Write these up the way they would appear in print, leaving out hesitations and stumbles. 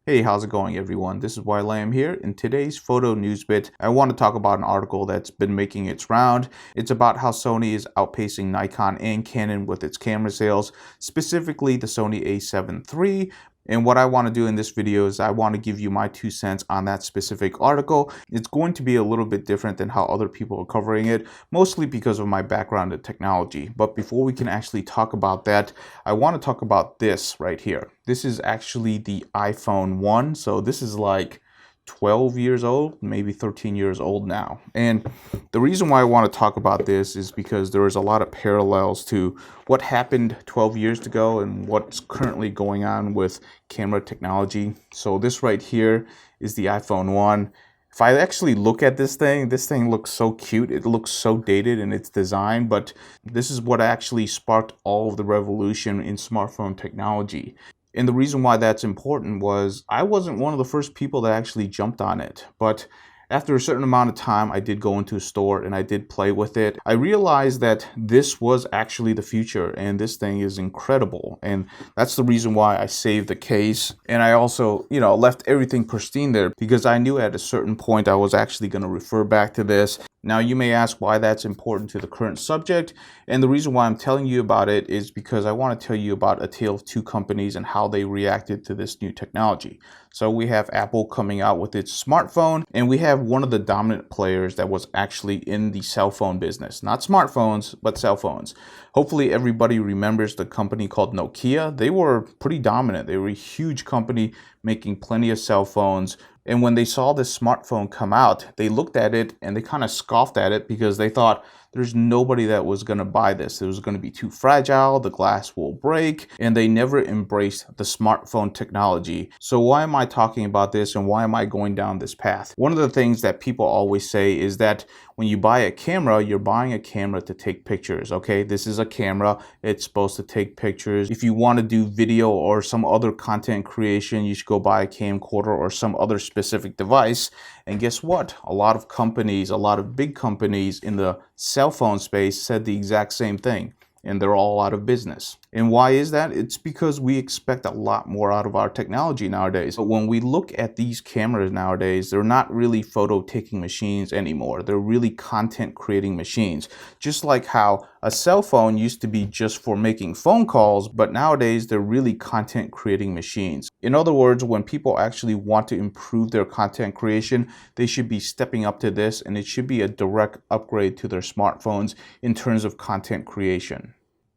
Hey, how's it going everyone? This is Lam here. In today's photo news bit, I want to talk about an article that's been making its round. It's about how Sony is outpacing Nikon and Canon with its camera sales, specifically the Sony a7 III. And what I want to do in this video is I want to give you my 2 cents on that specific article. It's going to be a little bit different than how other people are covering it, mostly because of my background in technology. But before we can actually talk about that, I want to talk about this right here. This is actually the iPhone 1. So this is like 12 years old, maybe 13 years old now. And the reason why I want to talk about this is because there is a lot of parallels to what happened 12 years ago and what's currently going on with camera technology. So this right here is the iPhone 1. If I actually look at this thing looks so cute. It looks so dated in its design, but this is what actually sparked all of the revolution in smartphone technology. And the reason why that's important was I wasn't one of the first people that actually jumped on it. But after a certain amount of time, I did go into a store and I did play with it. I realized that this was actually the future and this thing is incredible. And that's the reason why I saved the case. And I also, left everything pristine there because I knew at a certain point I was actually going to refer back to this. Now, you may ask why that's important to the current subject, and the reason why I'm telling you about it is because I want to tell you about a tale of two companies and how they reacted to this new technology. So we have Apple coming out with its smartphone, and we have one of the dominant players that was actually in the cell phone business. Not smartphones, but cell phones. Hopefully everybody remembers the company called Nokia. They were pretty dominant. They were a huge company making plenty of cell phones. And when they saw this smartphone come out, they looked at it and they kind of scoffed at it because they thought there's nobody that was going to buy this. It was going to be too fragile, the glass will break, and they never embraced the smartphone technology. So why am I talking about this and why am I going down this path? One of the things that people always say is that when you buy a camera, you're buying a camera to take pictures, okay? This is a camera. It's supposed to take pictures. If you want to do video or some other content creation, you should go buy a camcorder or some other specific device. And guess what? A lot of companies, a lot of big companies in the cell phone space said the exact same thing, and they're all out of business. And why is that? It's because we expect a lot more out of our technology nowadays. But when we look at these cameras nowadays, they're not really photo taking machines anymore. They're really content creating machines. Just like how a cell phone used to be just for making phone calls, but nowadays they're really content creating machines. In other words, when people actually want to improve their content creation, they should be stepping up to this, and it should be a direct upgrade to their smartphones in terms of content creation.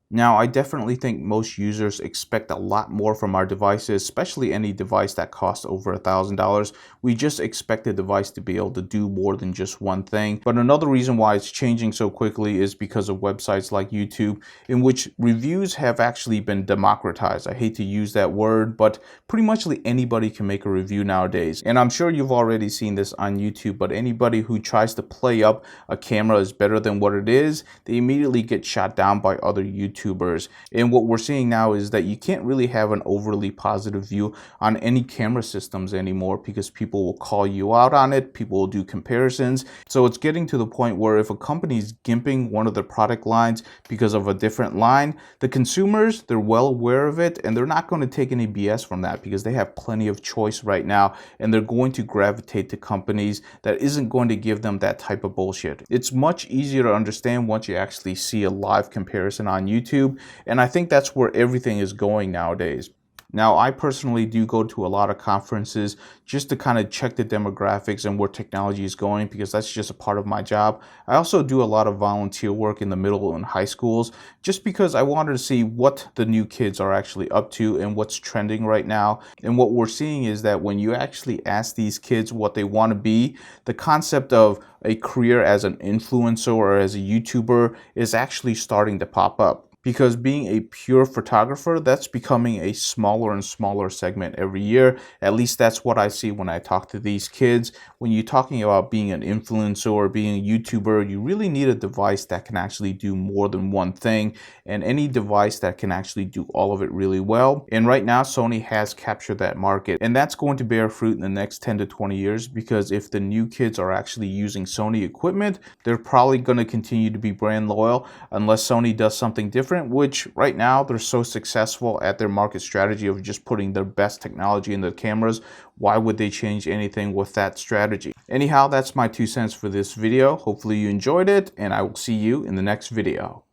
Now, I definitely think most users expect a lot more from our devices, especially any device that costs over $1,000. We just expect the device to be able to do more than just one thing. But another reason why it's changing so quickly is because of websites like YouTube, in which reviews have actually been democratized. I hate to use that word, but pretty much anybody can make a review nowadays. And I'm sure you've already seen this on YouTube, but anybody who tries to play up a camera is better than what it is, they immediately get shot down by other YouTubers. And what we're seeing now is that you can't really have an overly positive view on any camera systems anymore because people will call you out on it, people will do comparisons. So it's getting to the point where if a company is gimping one of their product lines because of a different line, the consumers, they're well aware of it and they're not going to take any BS from that because they have plenty of choice right now, and they're going to gravitate to companies that isn't going to give them that type of bullshit. It's much easier to understand once you actually see a live comparison on YouTube. And I think that's where everything is going nowadays. Now, I personally do go to a lot of conferences just to kind of check the demographics and where technology is going because that's just a part of my job. I also do a lot of volunteer work in the middle and high schools just because I wanted to see what the new kids are actually up to and what's trending right now. And what we're seeing is that when you actually ask these kids what they want to be, the concept of a career as an influencer or as a YouTuber is actually starting to pop up. Because being a pure photographer, that's becoming a smaller and smaller segment every year. At least that's what I see when I talk to these kids. When you're talking about being an influencer or being a YouTuber, you really need a device that can actually do more than one thing, and any device that can actually do all of it really well. And right now, Sony has captured that market, and that's going to bear fruit in the next 10 to 20 years because if the new kids are actually using Sony equipment, they're probably going to continue to be brand loyal unless Sony does something different. different, which right now they're so successful at their market strategy of just putting their best technology in the cameras. Why would they change anything with that strategy? Anyhow, that's my 2 cents for this video. Hopefully you enjoyed it, and I will see you in the next video.